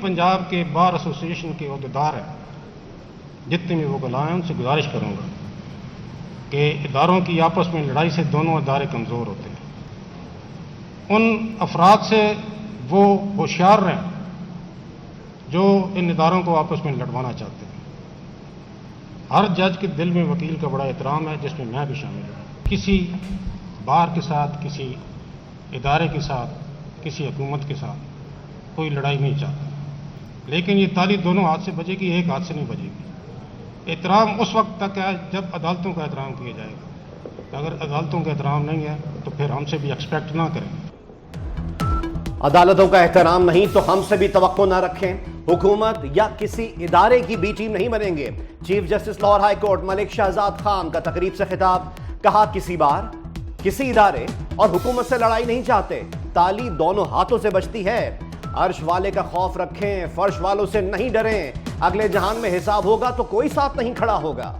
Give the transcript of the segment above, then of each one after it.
पंजाब के bar association के अहदेदार हैं, जितने भी वो बुलाएं, उनसे गुजारिश करूँगा कि इदारों की आपस में लड़ाई से दोनों इदारे कमज़ोर होते हैं। उन अफराद से वो होशियार रहें जो इन इदारों को आपस में लड़वाना चाहते हैं। हर जज के दिल में वकील का बड़ा एहतराम है, जिसमें मैं भी शामिल हूँ। किसी बार के साथ, किसी इदारे के साथ, किसी हुकूमत के साथ कोई लड़ाई नहीं चाहता, लेकिन ये ताली दोनों हाथ से बजेगी, एक हाथ से नहीं बजेगी। एहतराम उस वक्त तक है जब अदालतों का एहतराम किया जाएगा। अगर अदालतों का एहतराम नहीं है तो फिर हमसे भी एक्सपेक्ट ना करें। अदालतों का एहतराम नहीं तो हमसे भी तवक्को ना रखें। हुकूमत या किसी इदारे की बी टीम नहीं बनेंगे। Chief justice Lahore high court Malik Shahzad Khan का तकरीब से खिताब। कहा, किसी बार किसी इदारे और हुकूमत से लड़ाई नहीं चाहते, ताली दोनों हाथों से बजती है। अर्श वाले का खौफ रखें, फर्श वालों से नहीं डरें। अगले जहान में हिसाब होगा तो कोई साथ नहीं खड़ा होगा।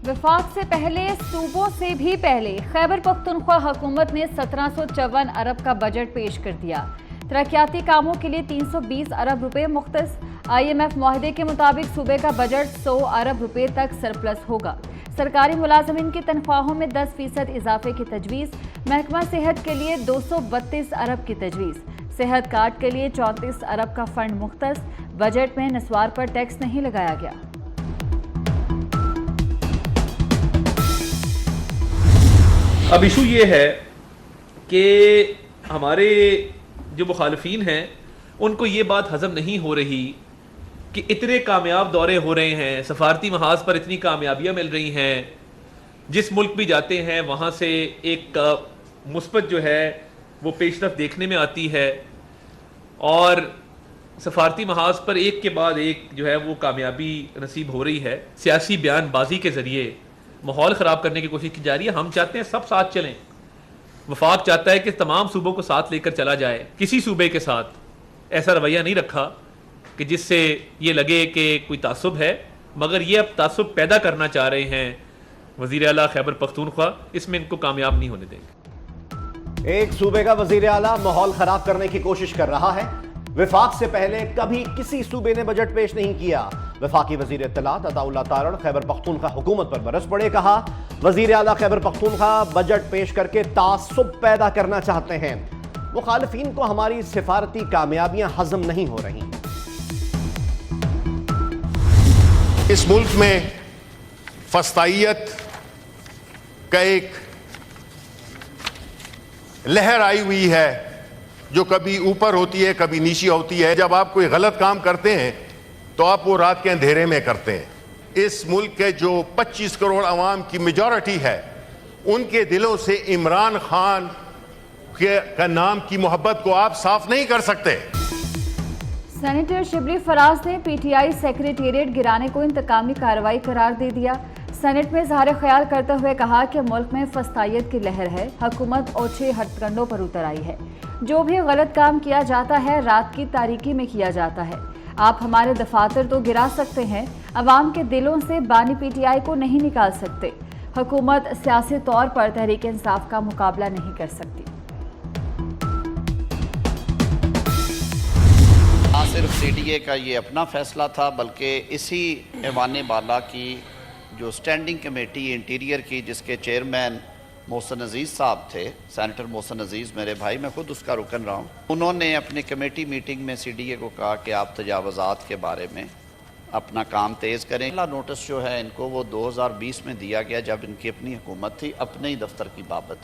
वफाक से पहले, सूबों से भी पहले खैबर पख्तूनख्वा हुकूमत ने 1754 अरब का बजट पेश कर दिया। तरक्याती कामों के लिए 320 अरब रुपए मुख्तस। IMF मुआहदे के मुताबिक सूबे का बजट 100 अरब रुपए तक सरप्लस होगा। सरकारी मुलाजमीन की तनख्वाहों में 10% इजाफे की तजवीज़। महकमा सेहत के लिए 232 अरब की तजवीज़। सेहत कार्ड के लिए 34 अरब का फंड मुख्तस। बजट में नस्वार पर टैक्स नहीं लगाया गया। अब इशू ये है कि हमारे जो मुखालफीन हैं उनको ये बात हजम नहीं हो रही कि इतने कामयाब दौरे हो रहे हैं, सफारती महाज पर इतनी कामयाबियां मिल रही हैं, जिस मुल्क भी जाते हैं वहाँ से एक मुस्बत जो है वो पेशरफ देखने में आती है, और सफारती महाज पर एक के बाद एक जो है वो कामयाबी नसीब हो रही है। सियासी बयानबाजी के ज़रिए माहौल ख़राब करने की कोशिश की जा रही है। हम चाहते हैं सब साथ चलें। वफाक चाहता है कि तमाम सूबों को साथ लेकर चला जाए। किसी सूबे के साथ ऐसा रवैया नहीं रखा कि जिससे ये लगे कि कोई तासुब है, मगर ये अब तासुब पैदा करना चाह रहे हैं वज़ीर आला खैबर पख्तूनख्वा। इसमें इनको कामयाब नहीं होने देंगे। एक सूबे का वज़ीर आला माहौल खराब करने की कोशिश कर रहा है। वफाक से पहले कभी किसी सूबे ने बजट पेश नहीं किया। वफाकी वजीर इत्तलात अताउल्लाह तारण खैबर पख्तूनख्वा हुकूमत पर बरस पड़े। कहा, वजीर आला खैबर पख्तूनख्वा बजट पेश करके तासुब पैदा करना चाहते हैं। मुखालिफिन को हमारी सिफारती कामयाबियां हजम नहीं हो रही। इस मुल्क में फस्तायत का एक लहर आई हुई है जो कभी ऊपर होती है, कभी नीचे होती है। जब आप कोई गलत काम करते हैं तो आप वो रात के अंधेरे में करते हैं। इस मुल्क के जो 25 करोड़ अवाम की मेजॉरिटी है, उनके दिलों से इमरान खान का नाम की मोहब्बत को आप साफ नहीं कर सकते। सेनेटर शिबली फराज ने PTI सेक्रेटेरिएट गिराने को इंतकामी कार्रवाई करार दे दिया। सेनेट में इज़हार ख्याल करते हुए कहा कि मुल्क में फस्तायत की लहर है, हुकूमत ओछे हथकंडों पर उतर आई है। जो भी गलत काम किया जाता है रात की तारीकी में किया जाता है। आप हमारे दफातर तो गिरा सकते हैं, अवाम के दिलों से बानी PTI को नहीं निकाल सकते। हुकूमत सियासी तौर पर तहरीक इंसाफ का मुकाबला नहीं कर सकती। ना सिर्फ CDA का ये अपना फैसला था, बल्कि इसी ऐवान बाला की जो स्टैंडिंग कमेटी इंटीरियर की, जिसके चेयरमैन मोहसिन अजीज़ साहब थे, सेनेटर मोहसिन अजीज़ मेरे भाई, मैं खुद उसका रुकन रहा हूँ, उन्होंने अपनी कमेटी मीटिंग में CDA को कहा कि आप तजावज़ात के बारे में अपना काम तेज़ करें। पहला नोटिस जो है इनको वो 2020 में दिया गया, जब इनकी अपनी हुकूमत थी, अपने ही दफ्तर की बाबत।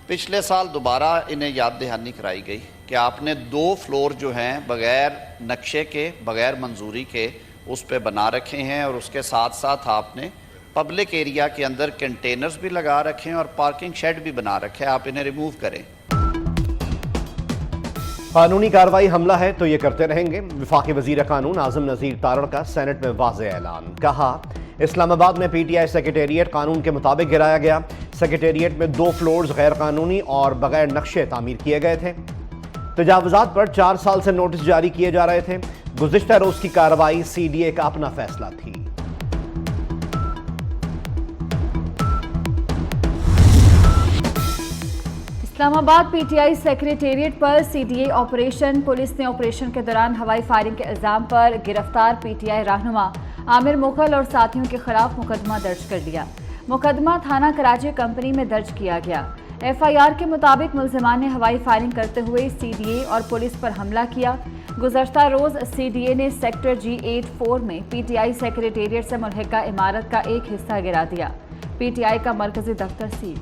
पिछले साल दोबारा इन्हें याद दहानी कराई गई कि आपने 2 फ्लोर जो हैं बग़ैर नक्शे के, बग़ैर मंजूरी के उस पर बना रखे हैं, और उसके साथ साथ आपने पब्लिक एरिया के अंदर कंटेनर्स भी लगा रखे हैं और पार्किंग शेड भी बना रखे हैं। आप इन्हें रिमूव करें। कानूनी कार्रवाई हमला है तो ये करते रहेंगे। वफाकी वजीर कानून आज़म नज़ीर तारण का सेनेट में वाज़ेह ऐलान। कहा, इस्लामाबाद में PTI सेक्रेटेरिएट कानून के मुताबिक गिराया गया। सेक्रेटेरिएट में 2 फ्लोर्स गैर कानूनी और बगैर नक्शे तामीर किए गए थे। तजावुजात पर 4 साल से नोटिस जारी किए जा रहे थे। गुज़िश्ता रोज की कार्रवाई CDA का अपना फैसला थी। इस्लामाबाद PTI सेक्रेटेरिएट पर CDA ऑपरेशन। पुलिस ने ऑपरेशन के दौरान हवाई फायरिंग के इल्जाम पर गिरफ्तार PTI रहनुमा आमिर मुगल और साथियों के खिलाफ मुकदमा दर्ज कर लिया। मुकदमा थाना कराची कंपनी में दर्ज किया गया। FIR के मुताबिक मुल्जिमान ने हवाई फायरिंग करते हुए CDA और पुलिस पर हमला किया। गुज़श्ता रोज CDA ने सेक्टर G84 में PTI सेक्रेटेरिएट से मुल्हिका इमारत का एक हिस्सा गिरा दिया। PTI का मरकजी दफ्तर सील।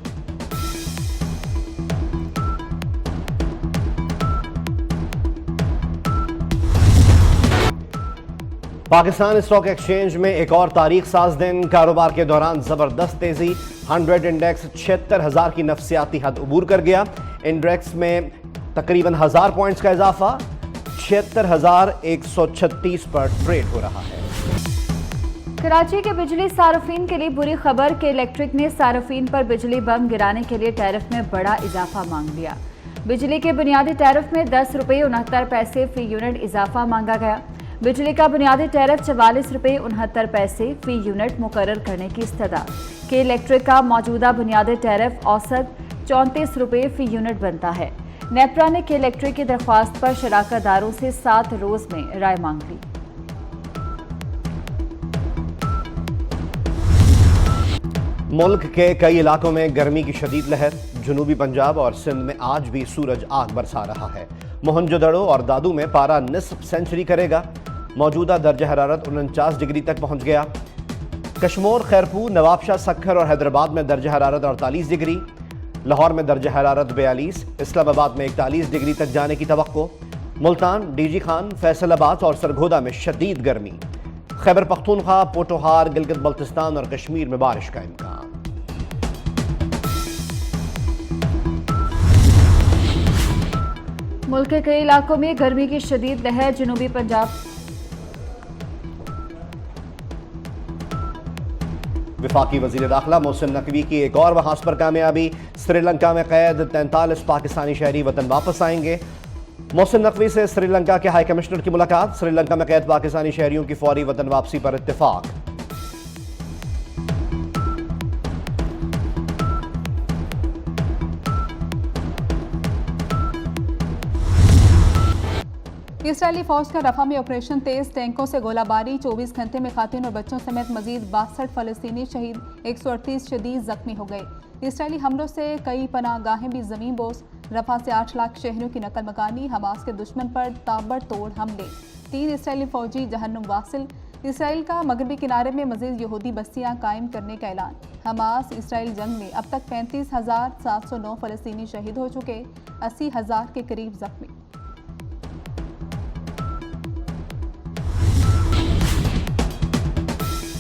पाकिस्तान स्टॉक एक्सचेंज में एक और तारीख साज दिन। कारोबार के दौरान जबरदस्त तेजी। 100 इंडेक्स 76,000 की नफसियाती हद अबूर कर गया। इंडेक्स में तकरीबन 1000 पॉइंट्स का इजाफा 76,136 पर ट्रेड हो रहा है। कराची के बिजली सार्फिन के लिए बुरी खबर कि इलेक्ट्रिक ने सार्फिन पर बिजली बम गिराने के लिए टैरिफ में बड़ा इजाफा मांग लिया। बिजली के बुनियादी टैरिफ में 10 रुपये 69 पैसे फी यूनिट इजाफा मांगा गया। बिजली का बुनियादी टैरिफ 44 रुपये 69 पैसे फी यूनिट मुकर्रर करने की इस्तदा के इलेक्ट्रिक का मौजूदा बुनियादी टैरिफ औसत 34 रुपये फी यूनिट बनता है। नेपरा ने के इलेक्ट्रिक की दरख्वास्त पर शराकतदारों से 7 रोज में राय मांग ली। मुल्क के कई इलाकों में गर्मी की शदीद लहर। जनूबी पंजाब और सिंध में आज भी सूरज आग बरसा रहा है। मोहनजोदड़ो और दादू में पारा निस्फ सेंचुरी करेगा। मौजूदा दर्जा हरारत 49 डिग्री तक पहुंच गया। कश्मीर, खैरपुर, नवाबशाह, सक्खर और हैदराबाद में दर्जा हरारत 48 डिग्री। लाहौर में दर्जा हरारत 42। इस्लामाबाद में 41 डिग्री तक जाने की तवक्को। मुल्तान, डीजी खान, फैसलाबाद और सरगोदा में शदीद गर्मी। खैबर पख्तूनख्वा, पोटोहार, गिलगित बल्तिस्तान और कश्मीर में बारिश का इम्कान। मुल्क के कई इलाकों में गर्मी की शदीद लहर। जनूबी पंजाब, वफाकी वजीर दाखिला मोहसिन नकवी की एक और बहास पर कामयाबी। श्रीलंका में कैद 43 पाकिस्तानी शहरी वतन वापस आएंगे। मोहसिन नकवी से श्रीलंका के हाई कमिश्नर की मुलाकात। श्रीलंका में कैद पाकिस्तानी शहरियों की फौरी वतन वापसी पर इत्तेफाक। इसराइली फौज का रफा में ऑपरेशन तेज। टैंकों से गोलाबारी। 24 घंटे में खातून और बच्चों समेत मजीद 62 फलस्तीनी शहीद, 138 शदीद जख्मी हो गए। इसराइली हमलों से कई पनाहगाहें भी जमीन बोस। रफा से 8 लाख शहरियों की नकल मकानी। हमास के दुश्मन पर ताबड़तोड़ हमले। 3 इसराइली फौजी जहन्नुम वासिल। इसराइल का मगरबी किनारे में मजीद यहूदी बस्तियां कायम करने का ऐलान। हमास इसराइल जंग में अब तक 35,709 फलस्तीनी शहीद हो चुके, 80,000 के करीब जख्मी।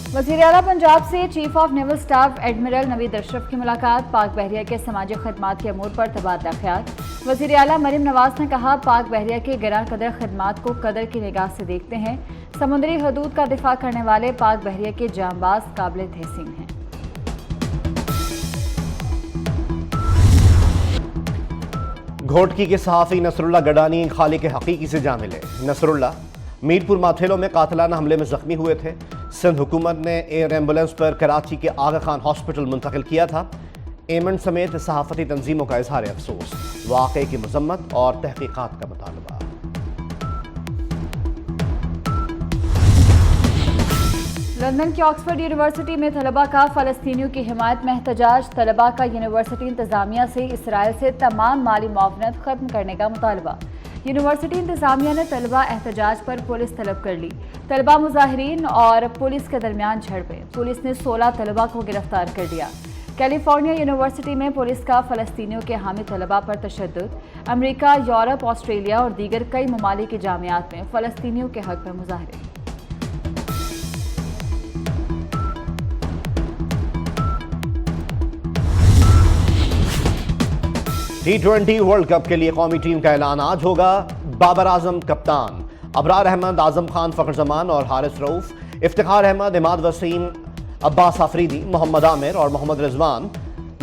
वज़ीर आला पंजाब से chief of naval staff admiral Naveed Ashraf की मुलाकात। पाक बहरिया के समाजी खदमात के अमूर पर तबादला ख्याल। वज़ीर आला मरीम नवाज ने कहा, पाक बहरिया के गिरां कदर खदमात को कदर की निगाह से देखते हैं। समुद्री हदूद का दिफा करने वाले पाक बहरिया के जांबाज काबिल तहसीन हैं। घोटकी के सहाफ़ी नसरुल्लाह गडानी खालिक हकीकी से जा मिले। नसरुल्लाह मीरपुर माथेलो में कातलाना हमले में जख्मी हुए थे। सिंध हुकूमत ने एयर एम्बुलेंस पर कराची के आगा खान हॉस्पिटल मुंतकिल किया था। एमन समेत सहाफ़ती तंजीमों का इजहार अफसोस। वाक़े की मजम्मत और तहकीकात का मुतालबा। लंदन की ऑक्सफोर्ड यूनिवर्सिटी में तलबा का फ़लस्तीनियों की हिमायत में एहतजाज। तलबा का यूनिवर्सिटी इंतज़ामिया से इसराइल से तमाम माली मुआवनत ख़त्म करने का मुतालबा। यूनिवर्सिटी इंतज़ामिया ने तलबा एहतजाज पर पुलिस तलब कर ली। तलबा मुजाहिरीन और पुलिस के दरमियान झड़पें। पुलिस ने 16 तलबा को गिरफ्तार कर दिया। कैलिफोर्निया यूनिवर्सिटी में पुलिस का फ़लस्तीनियों के हामी तलबा पर तशद्दुद। अमेरिका, यूरोप, ऑस्ट्रेलिया और दीगर कई ममालिक की जामियात में फ़लस्तीनियों के हक़ में मुजाहरे। T20 वर्ल्ड कप के लिए कौमी टीम का ऐलान आज होगा। बाबर आजम कप्तान, अबरार अहमद, आजम खान, फ़खर जमान और हारिस रऊफ, इफ्तिखार अहमद, इमाद वसीम, अब्बास आफरीदी, मोहम्मद आमिर और मोहम्मद रिजवान,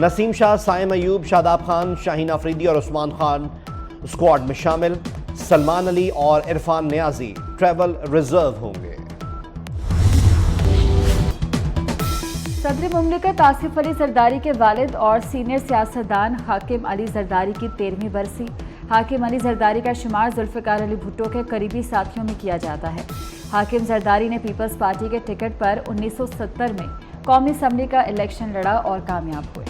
नसीम शाह, साइम अयूब, शादाब खान, शाहीन आफरीदी और उस्मान खान स्क्वाड में शामिल सलमान अली और इरफान नियाजी ट्रैवल रिजर्व होंगे। सदर मुमलिकत आसिफ अली जरदारी के वालिद और सीनियर सियासतदान हाकिम अली जरदारी की 13वीं बरसी। हाकिम अली जरदारी का शुमार जुल्फ़िकार अली भुट्टो के करीबी साथियों में किया जाता है। हाकिम जरदारी ने पीपल्स पार्टी के टिकट पर 1970 में कौमी असम्बली का इलेक्शन लड़ा और कामयाब हुए।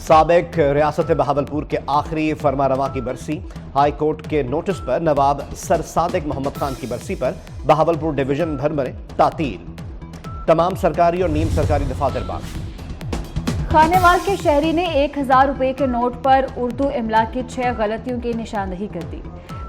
साबिक रियासत बहावलपुर के आखिरी फरमारवा की बरसी। हाई कोर्ट के नोटिस पर नवाब सर सादिक मोहम्मद खान की बरसी पर बहावलपुर डिवीजन भर में तातील। तमाम सरकारी और नीम सरकारी दफातर बंद। खानेवाल के शहरी ने 1000 रुपए के नोट पर उर्दू इमला की 6 गलतियों की निशानदही कर दी।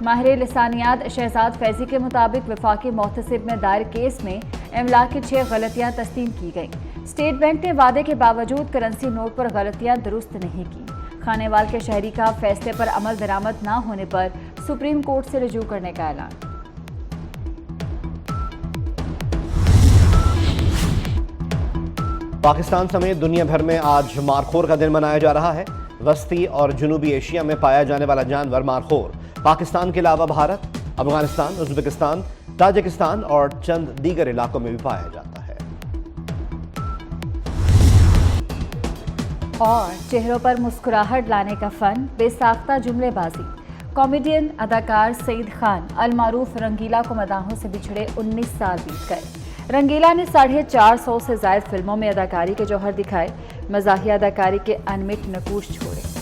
माहिर लिसानियात शहजाद फैजी के मुताबिक वफाकी मोहतसिब में दायर केस में इमला की 6 गलतियां तस्लीम की गईं। स्टेट बैंक ने वादे के बावजूद करेंसी नोट पर गलतियां दुरुस्त नहीं की। खानेवाल के शहरी का फैसले पर अमल दरामद न होने पर सुप्रीम कोर्ट से रुजू करने का ऐलान। पाकिस्तान समेत दुनिया भर में आज मारखोर का दिन मनाया जा रहा है। वस्ती और जनूबी एशिया में पाया जाने वाला जानवर मारखोर पाकिस्तान के अलावा भारत, अफगानिस्तान, उज्बेकिस्तान, ताजिकिस्तान और चंद दीगर इलाकों में भी पाया जाता है। और चेहरों पर मुस्कुराहट लाने का फन, बेसाख्ता जुमलेबाजी। कॉमेडियन अदाकार सईद खान अलमारूफ रंगीला को मदाहों से बिछड़े 19 साल बीत गए। रंगीला ने 450 से ज्यादा फिल्मों में अदाकारी के जौहर दिखाए। मज़ाहिया अदाकारी के अनमिट नकूश छोड़े।